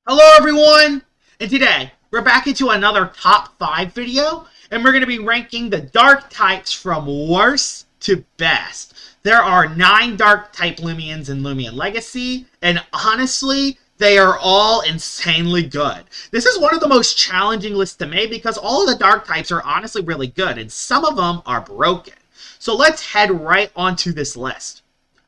Hello everyone, and today we're back into another top 5 video, and we're going to be ranking the dark types from worst to best. There are 9 dark type Loomians in Looomian Legacy, and honestly, they are all insanely good. This is one of the most challenging lists to make because all of the dark types are honestly really good, and some of them are broken. So let's head right onto this list.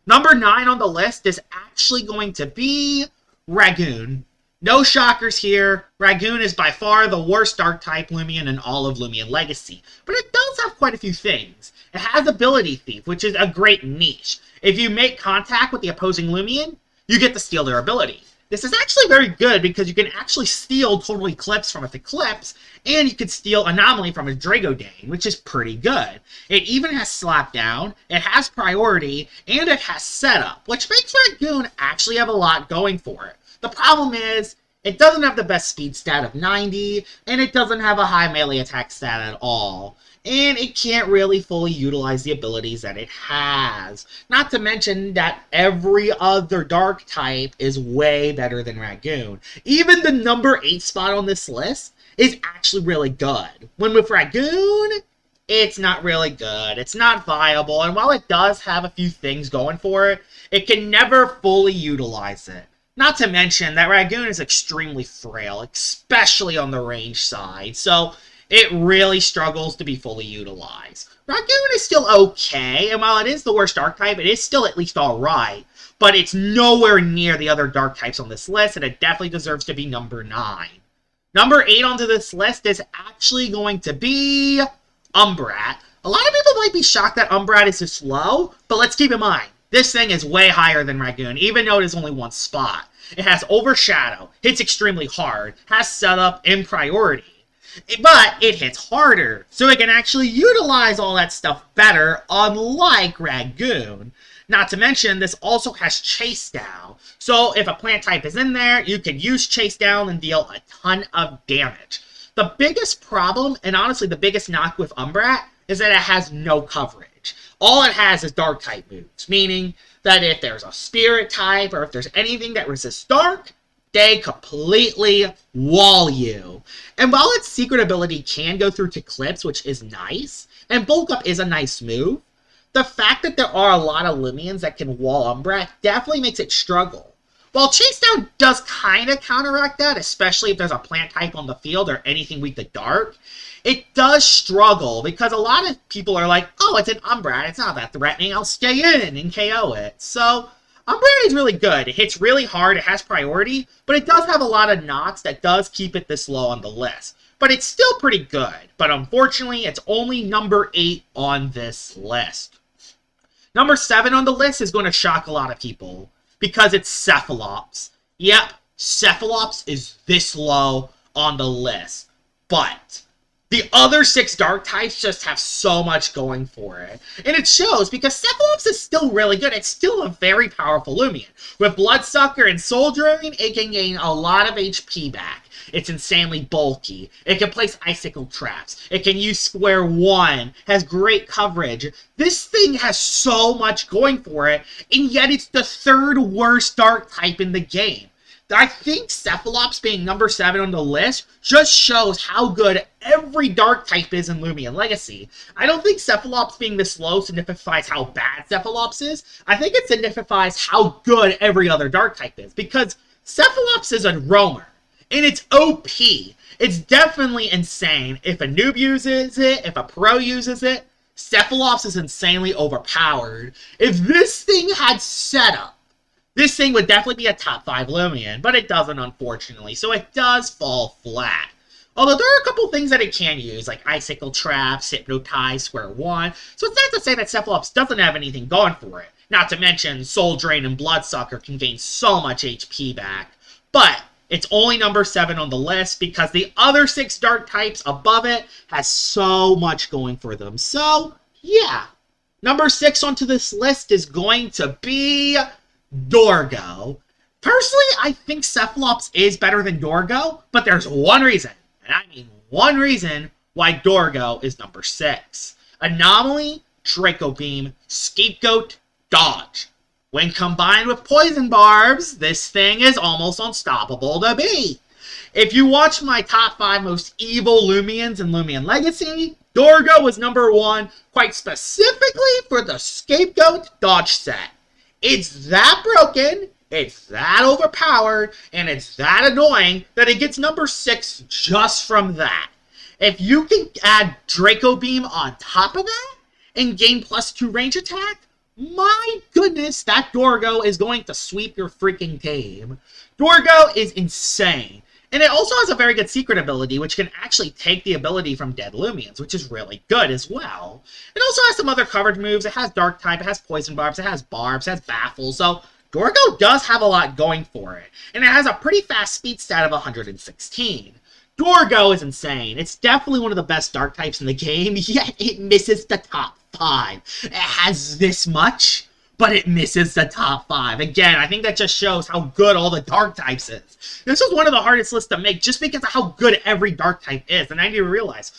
Number 9 on the list is actually going to be Ragoon. No shockers here. Dragoon is by far the worst dark type Loomian in all of Loomian Legacy, but it does have quite a few things. It has Ability Thief, which is a great niche. If you make contact with the opposing Loomian, you get to steal their ability. This is actually very good because you can actually steal Total Eclipse from its Eclipse, and you can steal Anomaly from a Dragoon, which is pretty good. It even has Slap Down, it has Priority, and it has Setup, which makes Dragoon actually have a lot going for it. The problem is, it doesn't have the best speed stat of 90, and it doesn't have a high melee attack stat at all. And it can't really fully utilize the abilities that it has. Not to mention that every other dark type is way better than Ragoon. Even the number 8 spot on this list is actually really good. When with Ragoon, it's not really good. It's not viable, and while it does have a few things going for it, it can never fully utilize it. Not to mention that Ragoon is extremely frail, especially on the range side, so it really struggles to be fully utilized. Ragoon is still okay, and while it is the worst dark type, it is still at least alright, but it's nowhere near the other dark types on this list, and it definitely deserves to be number 9. Number 8 onto this list is actually going to be Umbra. A lot of people might be shocked that Umbra is this low, but let's keep in mind, this thing is way higher than Ragoon, even though it is only one spot. It has Overshadow, hits extremely hard, has Setup and Priority. But it hits harder, so it can actually utilize all that stuff better, unlike Ragoon. Not to mention, this also has Chase Down. So if a plant type is in there, you can use Chase Down and deal a ton of damage. The biggest problem, and honestly the biggest knock with Umbra, is that it has no coverage. All it has is dark type moves, meaning that if there's a spirit type or if there's anything that resists dark, they completely wall you. And while its secret ability can go through to Eclipse, which is nice, and Bulk Up is a nice move, the fact that there are a lot of Loomians that can wall Umbra definitely makes it struggle. While Chase Down does kind of counteract that, especially if there's a plant type on the field or anything weak to dark, it does struggle because a lot of people are like, oh, it's an Umbra, it's not that threatening, I'll stay in and KO it. So, Umbra is really good. It hits really hard, it has priority, but it does have a lot of knocks that does keep it this low on the list. But it's still pretty good, but unfortunately, it's only number 8 on this list. Number 7 on the list is going to shock a lot of people, because it's Cephalops. Yep, Cephalops is this low on the list, but the other 6 dark types just have so much going for it. And it shows because Cephalops is still really good. It's still a very powerful Loomian. With Bloodsucker and Soul Drain, it can gain a lot of HP back. It's insanely bulky. It can place icicle traps. It can use Square 1. Has great coverage. This thing has so much going for it, and yet it's the 3rd worst dark type in the game. I think Cephalops being number 7 on the list just shows how good every dark type is in Loomian Legacy. I don't think Cephalops being this low signifies how bad Cephalops is. I think it signifies how good every other dark type is, because Cephalops is a roamer, and it's OP. It's definitely insane. If a noob uses it, if a pro uses it, Cephalops is insanely overpowered. If this thing had setup, this thing would definitely be a top 5 Loomian, but it doesn't, unfortunately, so it does fall flat. Although there are a couple things that it can use, like Icicle Traps, Hypnotize, Square 1, so it's not to say that Cephalops doesn't have anything going for it. Not to mention, Soul Drain and Bloodsucker can gain so much HP back, but it's only number 7 on the list because the other 6 dark types above it has so much going for them. So, yeah. Number 6 onto this list is going to be Dorgo. Personally, I think Cephalops is better than Dorgo, but there's one reason, and I mean one reason, why Dorgo is number 6. Anomaly, Draco Beam, Scapegoat, Dodge. When combined with poison barbs, this thing is almost unstoppable to beat. If you watch my top 5 most evil Loomians in Looomian Legacy, Dorgo was number 1, quite specifically for the Scapegoat dodge set. It's that broken, it's that overpowered, and it's that annoying that it gets number 6 just from that. If you can add Draco Beam on top of that and gain +2 range attack, my goodness, that Dorgo is going to sweep your freaking game. Dorgo is insane. And it also has a very good secret ability, which can actually take the ability from dead Loomians, which is really good as well. It also has some other coverage moves. It has Dark type, it has Poison Barbs, it has Barbs, it has Baffle. So Dorgo does have a lot going for it. And it has a pretty fast speed stat of 116. Dorgo is insane. It's definitely one of the best Dark types in the game, yet it misses the top 5. It has this much, but it misses the top 5. Again, I think that just shows how good all the Dark types is. This was one of the hardest lists to make just because of how good every Dark type is, and I need to realize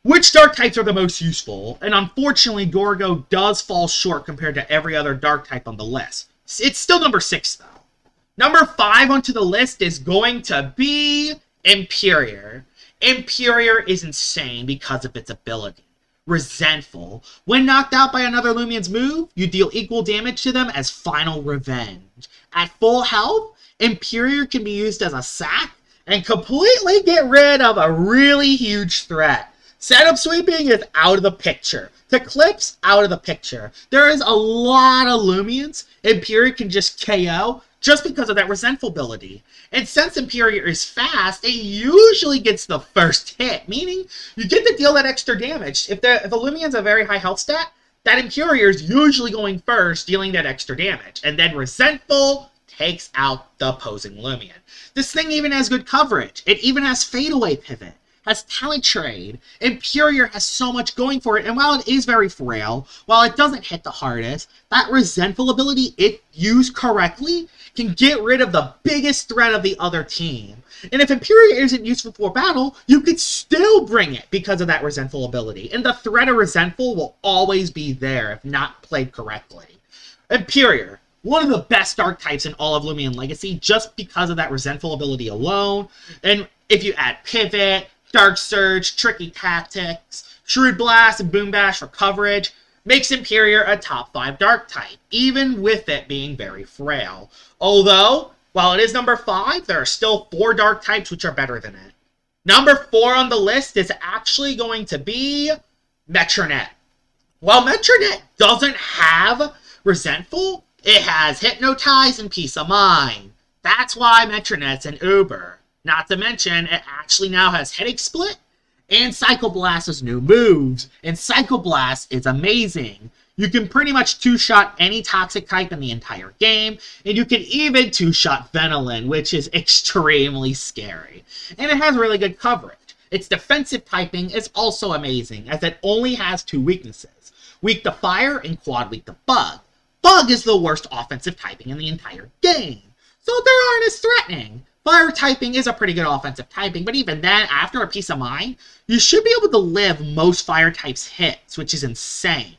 which Dark types are the most useful, and unfortunately, Dorgo does fall short compared to every other Dark type on the list. It's still number 6, though. Number 5 onto the list is going to be Imperial. Imperial is insane because of its ability. Resentful. When knocked out by another Loomian's move, you deal equal damage to them as final revenge. At full health, Imperial can be used as a sack and completely get rid of a really huge threat. Setup sweeping is out of the picture. Eclipse, out of the picture. There is a lot of Loomians Imperial can just KO just because of that resentful ability. And since Imperial is fast, it usually gets the first hit, meaning you get to deal that extra damage. If a Loomian's a very high health stat, that Imperial is usually going first, dealing that extra damage. And then resentful takes out the opposing Loomian. This thing even has good coverage. It even has fadeaway pivot, has talent trade. Imperial has so much going for it, and while it is very frail, while it doesn't hit the hardest, that resentful ability, if used correctly, can get rid of the biggest threat of the other team. And if Imperial isn't useful for battle, you could still bring it because of that resentful ability. And the threat of resentful will always be there if not played correctly. Imperial, one of the best Dark types in all of Looomian Legacy just because of that resentful ability alone. And if you add Pivot, Dark Surge, Tricky Tactics, Shrewd Blast, and Boom Bash for coverage, makes Imperial a top 5 Dark type, even with it being very frail. Although, while it is number 5, there are still 4 Dark types which are better than it. Number 4 on the list is actually going to be Metronet. While Metronet doesn't have Resentful, it has Hypnotize and Peace of Mind. That's why Metronet's an Uber. Not to mention, it actually now has Headache Split and Psycho Blast as new moves. And Psycho Blast is amazing. You can pretty much 2-shot any toxic type in the entire game, and you can even 2-shot Venilin, which is extremely scary. And it has really good coverage. Its defensive typing is also amazing, as it only has 2 weaknesses. Weak to Fire and Quad weak to Bug. Bug is the worst offensive typing in the entire game, so they aren't as threatening. Fire typing is a pretty good offensive typing, but even then, after a Peace of Mind, you should be able to live most Fire types hits, which is insane.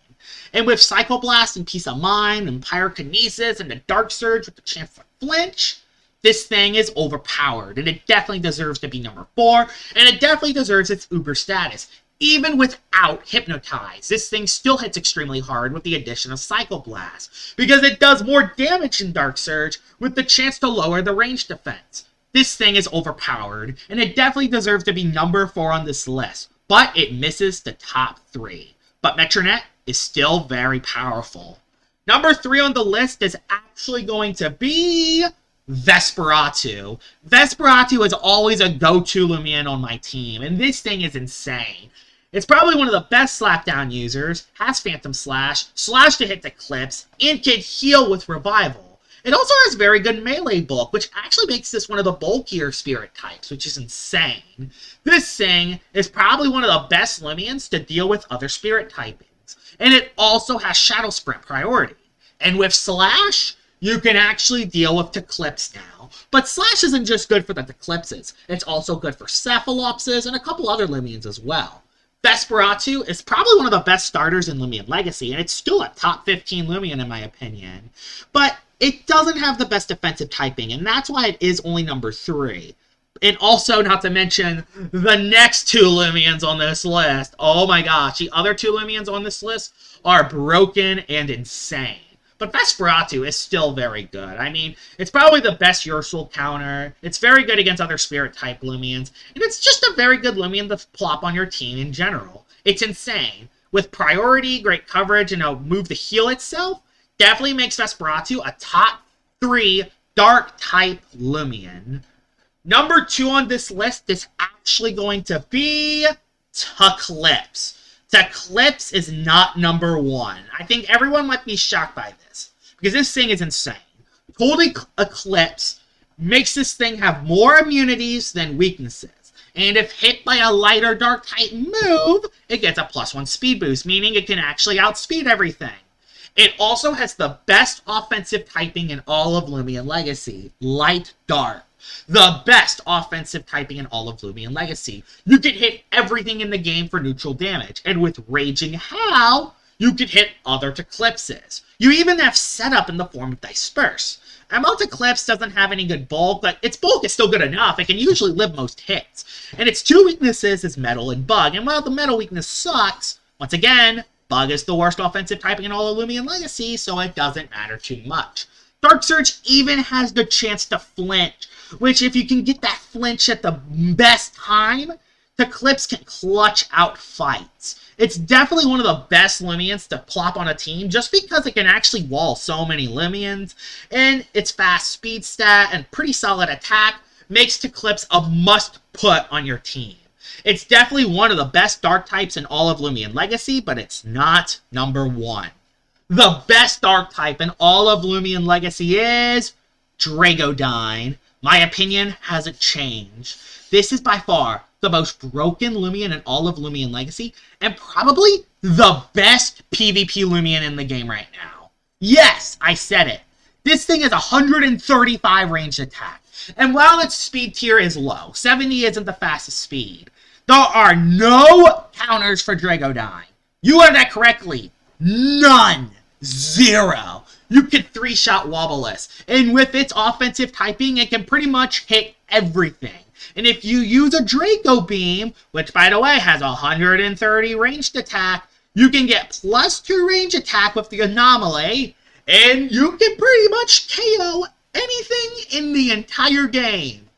And with Psycho Blast and Peace of Mind and Pyrokinesis and the Dark Surge with the chance to flinch, this thing is overpowered, and it definitely deserves to be number 4, and it definitely deserves its Uber status. Even without Hypnotize, this thing still hits extremely hard with the addition of Psycho Blast, because it does more damage than Dark Surge with the chance to lower the range defense. This thing is overpowered, and it definitely deserves to be number 4 on this list, but it misses the top 3. But Metronet is still very powerful. Number 3 on the list is actually going to be Desperatu. Desperatu is always a go-to Loomian on my team, and this thing is insane. It's probably one of the best slapdown users, has Phantom Slash, Slash to hit Eclipse, and can heal with Revival. It also has very good melee bulk, which actually makes this one of the bulkier spirit types, which is insane. This thing is probably one of the best Loomians to deal with other spirit typings, and it also has Shadow Sprint priority. And with Slash, you can actually deal with Eclipse now. But Slash isn't just good for the Eclipses, it's also good for Cephalopses and a couple other Loomians as well. Desperatu is probably one of the best starters in Loomian Legacy, and it's still a top 15 Loomian in my opinion. But it doesn't have the best defensive typing, and that's why it is only number 3. And also, not to mention, the next 2 Loomians on this list. Oh my gosh, the other 2 Loomians on this list are broken and insane. But Desperatu is still very good. I mean, it's probably the best Ursal counter. It's very good against other Spirit-type Loomians. And it's just a very good Loomian to plop on your team in general. It's insane. With priority, great coverage, and a move to heal itself, definitely makes Desperatu a top 3 Dark-type Loomian. Number 2 on this list is actually going to be Eclipse. Eclipse is not number 1. I think everyone might be shocked by this, because this thing is insane. Total Eclipse makes this thing have more immunities than weaknesses, and if hit by a lighter dark-type move, it gets a +1 speed boost, meaning it can actually outspeed everything. It also has the best offensive typing in all of Loomian Legacy, Light Dark. The best offensive typing in all of Loomian Legacy. You can hit everything in the game for neutral damage, and with Raging Howl, you can hit other Eclipses. You even have setup in the form of Disperse. Mount Eclipse doesn't have any good bulk, but its bulk is still good enough. It can usually live most hits. And its 2 weaknesses is Metal and Bug, and while the Metal weakness sucks, once again, Bug is the worst offensive typing in all of Loomian Legacy, so it doesn't matter too much. Dark Surge even has the chance to flinch, which if you can get that flinch at the best time, Eclipse can clutch out fights. It's definitely one of the best Loomians to plop on a team just because it can actually wall so many Loomians, and its fast speed stat and pretty solid attack makes Eclipse a must-put on your team. It's definitely one of the best dark types in all of Loomian Legacy, but it's not number 1. The best dark type in all of Loomian Legacy is Dragoon. My opinion hasn't changed. This is by far the most broken Loomian in all of Loomian Legacy, and probably the best PvP Loomian in the game right now. Yes, I said it. This thing has 135 ranged attack, and while its speed tier is low, 70 isn't the fastest speed, there are no counters for Dragoon. You heard that correctly. None. 0. You can 3-shot Wobbleless, and with its offensive typing, it can pretty much hit everything. And if you use a Draco Beam, which by the way has 130 ranged attack, you can get +2 range attack with the Anomaly, and you can pretty much KO anything in the entire game.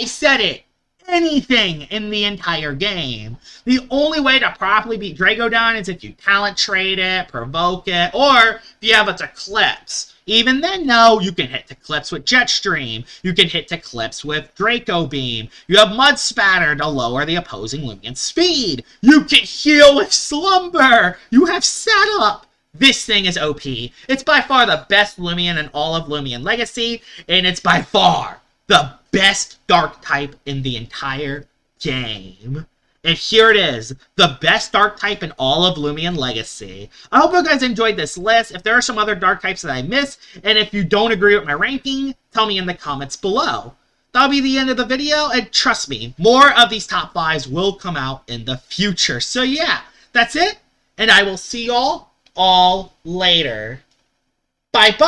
I said it. Anything in the entire game. The only way to properly beat Dragoon is if you talent trade it, provoke it, or if you have its Eclipse. Even then, no, you can hit Eclipse with Jetstream. You can hit Eclipse with Draco Beam. You have Mud Spatter to lower the opposing Loomian's speed. You can heal with Slumber. You have setup. This thing is OP. It's by far the best Loomian in all of Loomian Legacy, and it's by far the best dark type in the entire game. And here it is, the best dark type in all of Loomian Legacy. I hope you guys enjoyed this list. If there are some other dark types that I missed, and if you don't agree with my ranking, tell me in the comments below. That'll be the end of the video, and trust me, more of these top 5s will come out in the future. So yeah, that's it, and I will see y'all all later. Bye-bye!